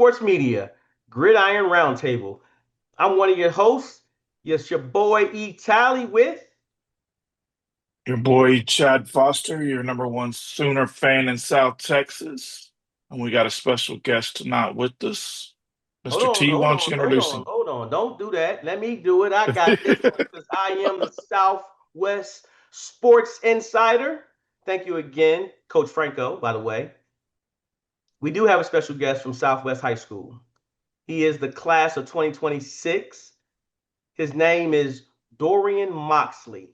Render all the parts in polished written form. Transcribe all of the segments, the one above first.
sports media, Gridiron Roundtable. I'm one of your hosts. Yes, your boy E. Tally with. Your boy Chad Foster, your number one Sooner fan in South Texas. And we got a special guest tonight with us. Hold Mr. on, T, hold why don't on, you hold introduce on, him? hold on. Don't do that. Let me do it. I got this one because I am the Southwest Sports Insider. Thank you again, Coach Franco, by the way. We do have a special guest from Southwest High School. He is the class of 2026. His name is Dorian Moxley.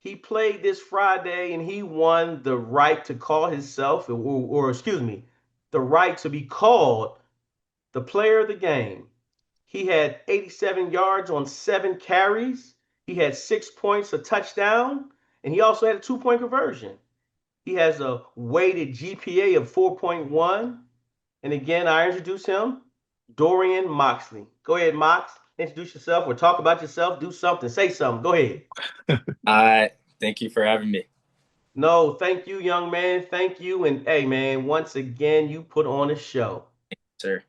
He played this Friday and he won the right to call himself, or excuse me, the right to be called the player of the game. He had 87 yards on 7 carries. He had 6 points, a touchdown, and he also had a 2 point conversion. He has a weighted GPA of 4.1. And again, I introduce him, Dorian Moxley. Go ahead, Mox. Introduce yourself or talk about yourself. Do something. Say something. Go ahead. I thank you for having me, No, thank you, young man. Thank you. And hey, man, once again, you put on a show. sir.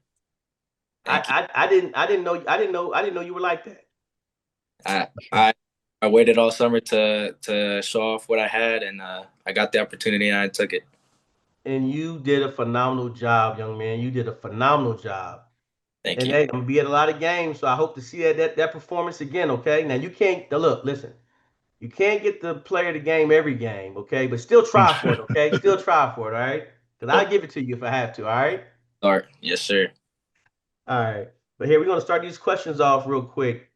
I, Thank you. I didn't know you were like that. I I I waited all summer to show off what I had, and I got the opportunity and I took it. And you did a phenomenal job, young man. You did a phenomenal job. Thank And you. hey, I'm gonna be at a lot of games, so I hope to see that performance again. Okay. Now you can't look, listen. You can't get the player of the game every game, okay? But still try for it, okay? Still try for it, all right? Because I'll give it to you if I have to, all right? Start. Yes, sir. All right. But here we're gonna start these questions off real quick.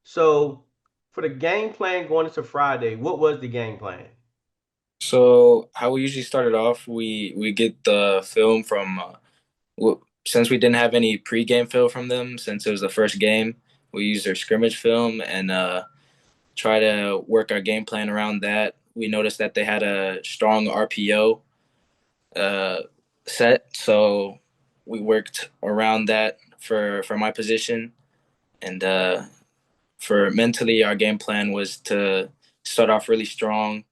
So for the game plan going into Friday, what was the game plan? So how we usually started off, we get the film from since we didn't have any pregame film from them since it was the first game, we used their scrimmage film and try to work our game plan around that. We noticed that they had a strong RPO uh, set, so we worked around that for my position, and for mentally, our game plan was to start off really strong,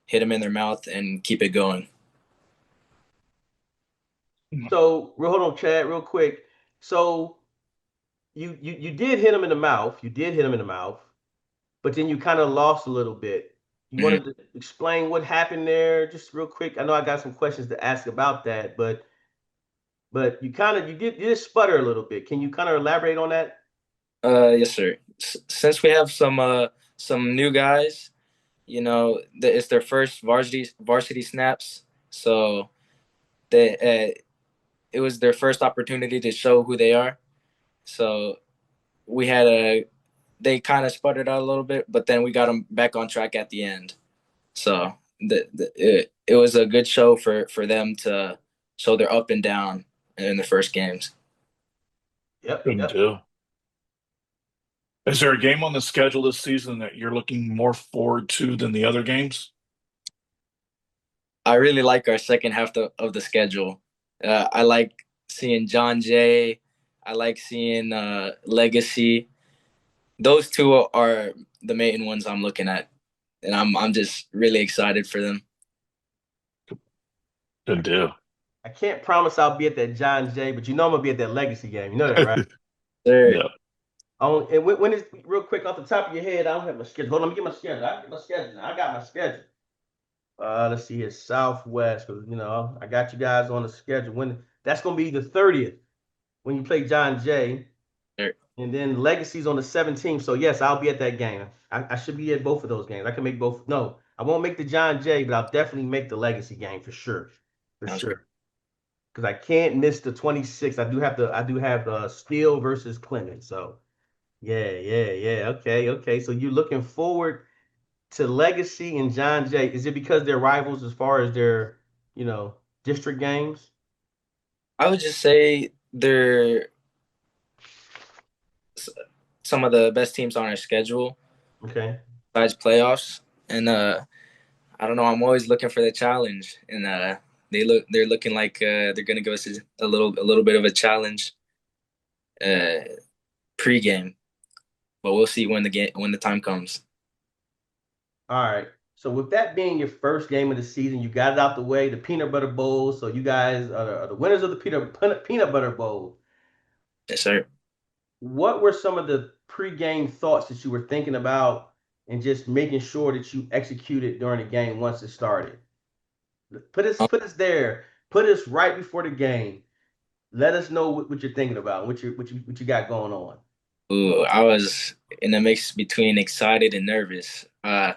hit them in their mouth, and keep it going. So hold on, Chad, real quick. So you did hit him in the mouth. You did hit him in the mouth, but then you kind of lost a little bit. You Mhm. wanted to explain what happened there, just real quick. I know I got some questions to ask about that, but you did sputter a little bit. Can you kind of elaborate on that? Yes, sir. Since we have some new guys, it's their first varsity snaps, so they it was their first opportunity to show who they are. So we had a they kind of sputtered out a little bit, but then we got them back on track at the end. So it was a good show for them to show their up and down in the first games. Yep, Good yep. deal. Is there a game on the schedule this season that you're looking more forward to than the other games? I really like our second half of the schedule. I like seeing John Jay. I like seeing Legacy. Those two are the main ones I'm looking at, and I'm just really excited for them. I Good can't deal. I can't promise I'll be at that John Jay, but you know I'm gonna be at that Legacy game. You know that, right? Sir, Yeah. And when is real quick off the top of your head, I don't have my schedule. Hold on, let me get my schedule. I get my schedule. I got my schedule. Let's see here, Southwest, because I got you guys on the schedule. When that's gonna be the 30th when you play John Jay, sir. and then Legacy's on the 17th. So yes, I'll be at that game. I should be at both of those games. I can make both. No, I won't make the John Jay, but I'll definitely make the Legacy game for sure, for Sounds great. sure. Because I can't miss the 26th. I do have Steele versus Clemens. So yeah, yeah, yeah. Okay, okay. So you're looking forward to Legacy and John Jay. Is it because they're rivals as far as their, you know, district games? I would just say they're some of the best teams on our schedule Okay. besides playoffs, and I don't know. I'm always looking for the challenge, and they're looking like they're gonna give us a little bit of a challenge uh, pregame, but we'll see when the time comes. All right. So with that being your first game of the season, you got it out the way, the Peanut Butter Bowl. So you guys are the winners of the Peanut Butter Bowl. Yes, sir. What were some of the pre-game thoughts that you were thinking about and just making sure that you executed during the game once it started? Put us there. Put us right before the game. Let us know what you're thinking about, what you got going on. Ooh, I was in a mix between excited and nervous. I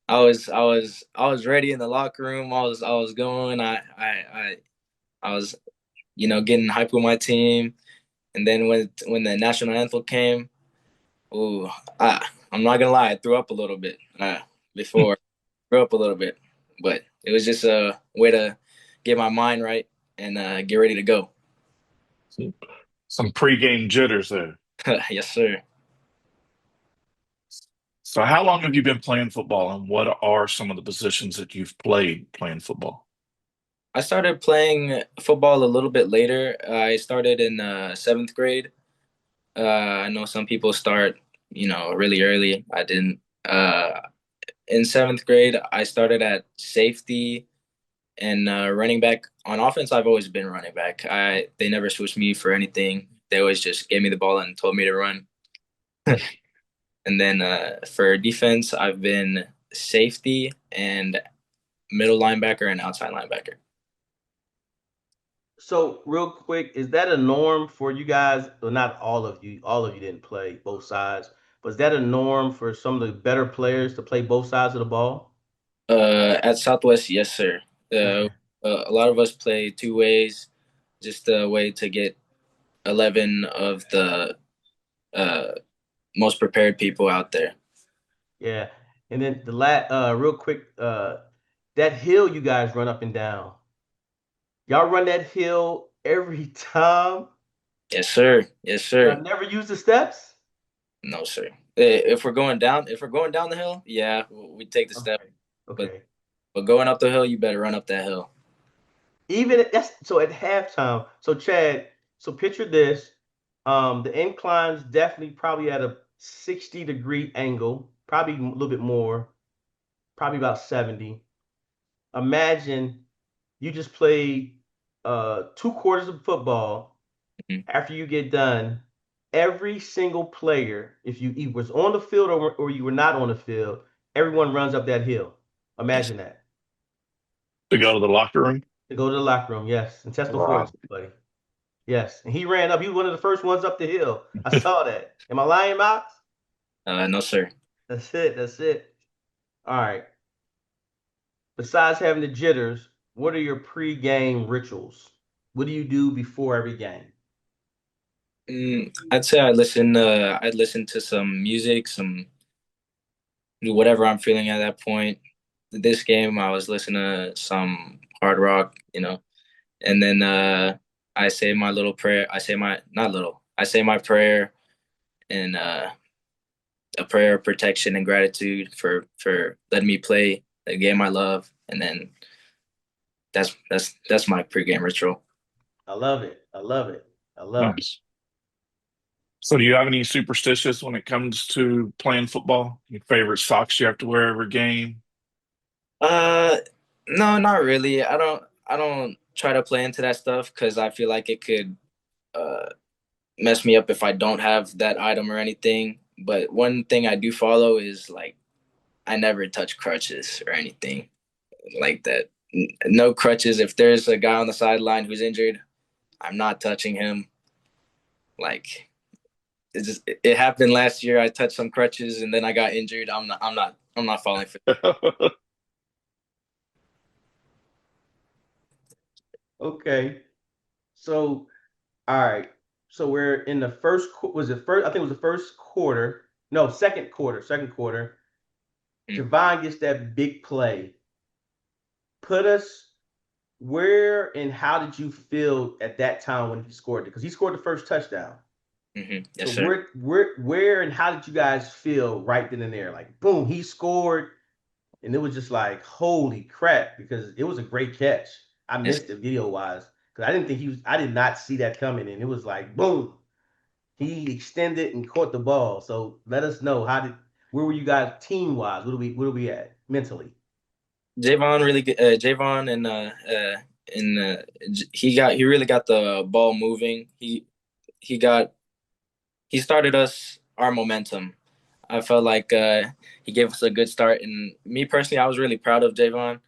was ready in the locker room. I was going. I was getting hype with my team. And then when the national anthem came, ooh, I'm not gonna lie, I threw up a little bit before. Threw up a little bit, but it was just a way to get my mind right and get ready to go. Some pregame jitters there. Yes, sir. So, how long have you been playing football, and what are some of the positions that you've played playing football? I started playing football a little bit later. I started in seventh grade. I know some people start, really early. I didn't. In seventh grade, I started at safety and running back. On offense, I've always been running back. They never switched me for anything. They always just gave me the ball and told me to run. And then for defense, I've been safety and middle linebacker and outside linebacker. So, real quick, is that a norm for you guys? Well, not all of you. All of you didn't play both sides, but is that a norm for some of the better players to play both sides of the ball? At Southwest, yes, sir. Uh, Okay. a lot of us play two ways, just a way to get 11 of the uh, most prepared people out there. Yeah. And then real quick, that hill you guys run up and down. Y'all run that hill every time. Yes, sir. Yes, Y'all sir. never use the steps. No, sir. If we're going down the hill, yeah, we take the step. Okay. But Okay. but going up the hill, you better run up that hill. That's so at halftime. So Chad, so picture this. The incline's definitely probably at a 60-degree angle, probably a little bit more, probably about 70. Imagine you just played 2 quarters of football. Mhm. After you get done, every single player, if you was on the field or you were not on the field, everyone runs up that hill. Yes. Imagine that. To go to the locker room? To go to the locker room, yes, and test the 40, Wow. buddy. Yes, and he ran up. He was one of the first ones up the hill. I saw that. Am I lying, Mox? No, sir. That's it. That's it. All right. Besides having the jitters, what are your pre-game rituals? What do you do before every game? I'd say I'd listen to some music, some whatever I'm feeling at that point. This game, I was listening to some hard rock, and then I say my little prayer. I say my not little. I say my prayer and a prayer of protection and gratitude for letting me play the game I love, and then that's my pregame ritual. I love it. I love it. I love it. Nice. So, do you have any superstitions when it comes to playing football? Your favorite socks you have to wear every game? Uh, no, not really. I don't try to play into that stuff because I feel like it could uh mess me up if I don't have that item or anything. But one thing I do follow is like I never touch crutches or anything like that. No crutches. If there's a guy on the sideline who's injured, I'm not touching him. Like it happened last year. I touched some crutches and then I got injured. I'm not falling for. Okay. So, all right. So we're in the was it first? I think it was the first quarter. No, second quarter. Second quarter. Mm. Javon gets that big play. Put us where and how did you feel at that time when he scored it? Because he scored the first touchdown. So Yes, sir. where and how did you guys feel right then and there? Like boom, he scored, and it was just like holy crap because it was a great catch. I Yes. missed it video wise because I didn't think he was. I did not see that coming, and it was like boom, he extended and caught the ball. So let us know where were you guys team wise? What are we at mentally? Javon really good. Javon and he really got the ball moving. he started us our momentum. I felt like he gave us a good start, and me personally, I was really proud of Javon.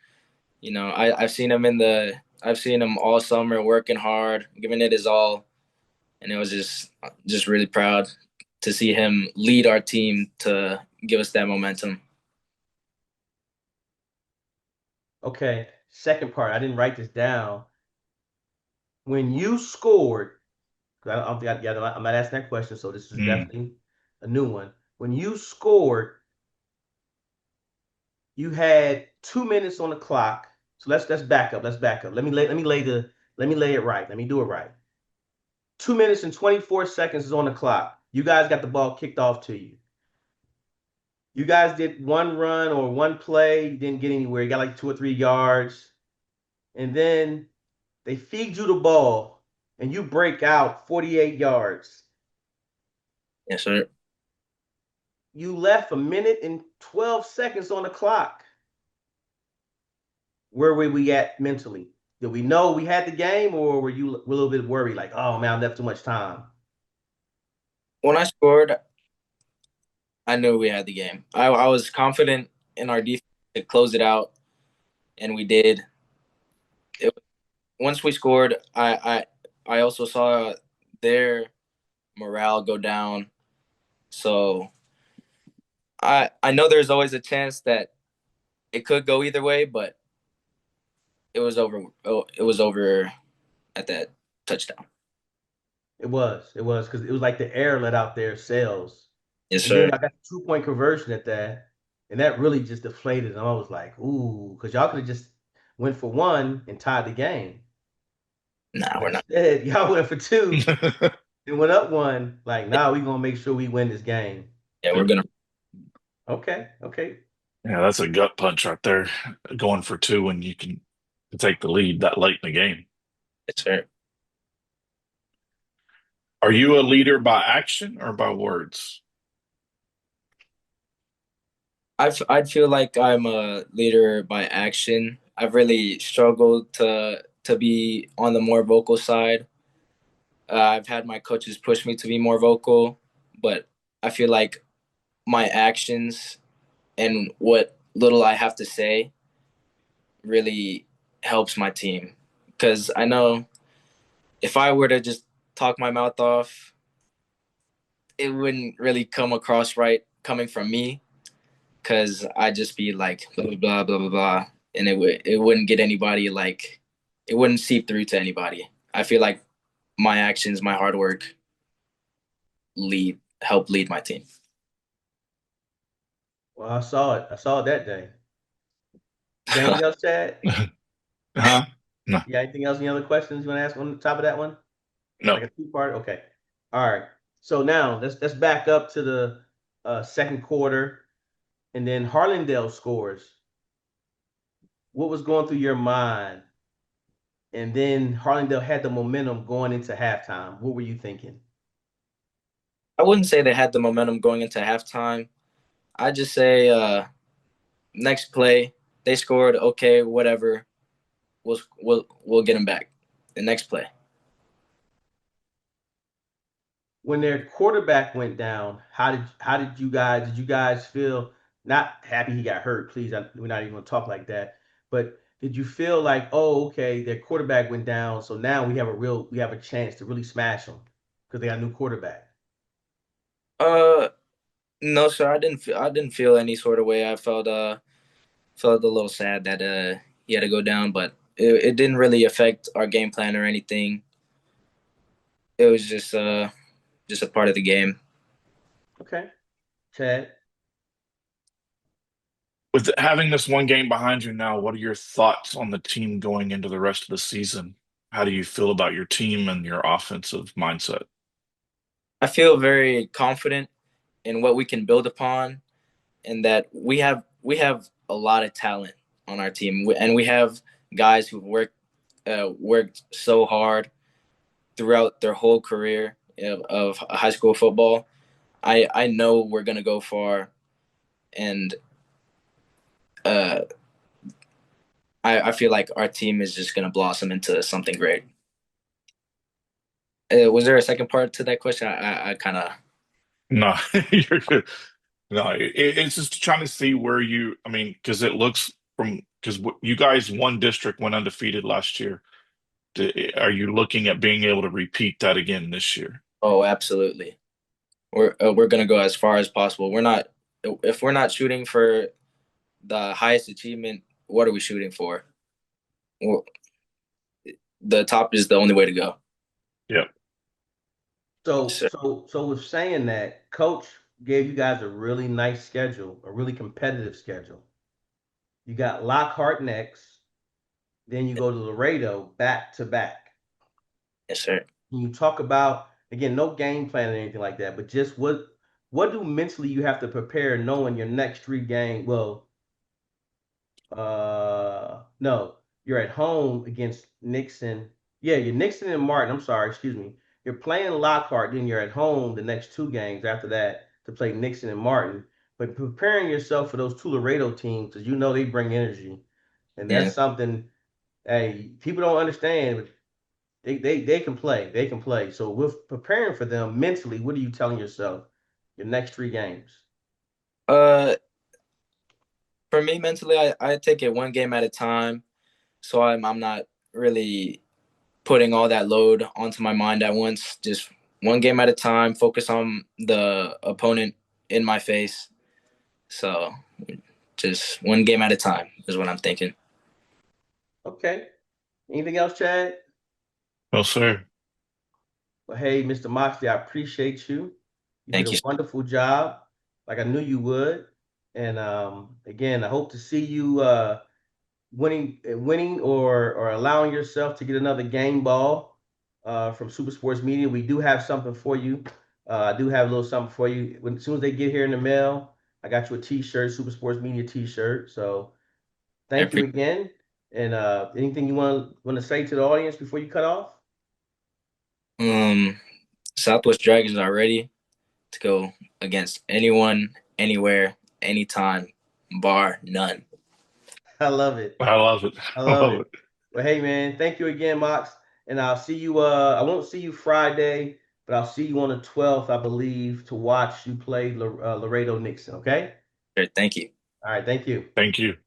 You know, I've seen him all summer working hard, giving it his all, and it was just really proud to see him lead our team to give us that momentum. Okay, second part. I didn't write this down. When you scored, 'cause I don't think I'm not asking that question, so this is Mm, definitely a new one. When you scored, you had 2 minutes on the clock. So let's back up. Let's back up. Let me lay it right. Let me do it right. 2 minutes and 24 seconds is on the clock. You guys got the ball kicked off to you. You guys did one run or one play, you didn't get anywhere. You got like 2 or 3 yards. And then they feed you the ball and you break out 48 yards. Yes, sir. You left a minute and 12 seconds on the clock. Where were we at mentally? Did we know we had the game, or were you a little bit worried, like, oh man, I left too much time? When I scored, I knew we had the game. I was confident in our defense to close it out, and we did. It, once we scored, I also saw their morale go down. So I know there's always a chance that it could go either way, but it was over. Oh, it was over at that touchdown. It was because it was like the air let out their sails, Yes, and then sir. y'all got the 2 point conversion at that, and that really just deflated. And I was like, ooh, because y'all could have just went for one and tied the game, Nah, but we're not. instead y'all went for two and went up one. Like, nah, we gonna make sure we win this game. Yeah, we're gonna. Okay, okay. yeah, that's a gut punch right there. Going for two when you can take the lead that late in the game. Yes, sir. Are you a leader by action or by words? I'd feel like I'm a leader by action. I've really struggled to be on the more vocal side. I've had my coaches push me to be more vocal, but I feel like my actions and what little I have to say really helps my team. Because I know if I were to just talk my mouth off, it wouldn't really come across right coming from me. Because I'd just be like blah blah blah blah blah blah, and it wouldn't get anybody like it wouldn't seep through to anybody. I feel like my actions, my hard work, help lead my team. Well, I saw it. I saw it that day. You got anything else, Chad? Huh? No, You got anything else? Any other questions you want to ask on the top of that one? no. Like a two-part? Okay. All right. So now let's back up to the second quarter, and then Harlandale scores. What was going through your mind? And then Harlandale had the momentum going into halftime. What were you thinking? I wouldn't say they had the momentum going into halftime. I just say next play they scored. Okay, whatever. We'll get them back. The next play. When their quarterback went down, how did you guys feel? Not happy he got hurt, please. We're not even gonna talk like that. But did you feel like, oh, okay, their quarterback went down, so now we have a chance to really smash them because they got a new quarterback. Uh, no, sir. I didn't feel any sort of way. I felt a little sad that he had to go down, but it didn't really affect our game plan or anything. It was just a part of the game. Okay, Chad. With having this one game behind you now, what are your thoughts on the team going into the rest of the season? How do you feel about your team and your offensive mindset? I feel very confident in what we can build upon, and that we have a lot of talent on our team, and we have guys who've worked so hard throughout their whole career of high school football. I know we're gonna go far, and uh, I feel like our team is just gonna blossom into something great. Was there a second part to that question? I kind of. No, you're good. No, it's just trying to see where you, I mean, because it looks from, because you guys, one district went undefeated last year. Are you looking at being able to repeat that again this year? Oh, absolutely. We're gonna go as far as possible. We're not if we're not shooting for the highest achievement. What are we shooting for? Well, the top is the only way to go. Yep. So, So, so with saying that, Coach gave you guys a really nice schedule, a really competitive schedule. You got Lockhart next, then you go to Laredo back to back. yes, sir. Can you talk about again, no game plan or anything like that, but just what do mentally you have to prepare knowing your next three game? Well, no, you're at home against Nixon. Yeah, you're Nixon and Martin. I'm sorry, excuse me. You're playing Lockhart, then you're at home the next two games after that to play Nixon and Martin. But preparing yourself for those two Laredo teams, because you know they bring energy, and that's Yeah. something. Hey, people don't understand. But they can play. They can play. So with preparing for them mentally, what are you telling yourself? Your next three games. Uh, for me mentally, I take it one game at a time. So I'm not really putting all that load onto my mind at once. Just one game at a time. Focus on the opponent in my face. So just one game at a time is what I'm thinking. Okay. Anything else, Chad? No, sir. Well, hey, Mr. Moxley, I appreciate you. You did Thank a you. wonderful job, like I knew you would. And again, I hope to see you winning or allowing yourself to get another game ball from Super Sports Media. We do have something for you. I do have a little something for you. As soon as they get here in the mail, I got you a T-shirt, Super Sports Media T-shirt. So I thank you appreciate. again. And anything you want to say to the audience before you cut off? Southwest Dragons are ready to go against anyone, anywhere, anytime, bar none. I love it. I love it. I I love love it. it. Well, hey man, thank you again, Mox. And I'll see you I won't see you Friday, but I'll see you on the 12th, I believe, to watch you play Laredo Nixon, okay? Thank you. All right, thank you. Thank you.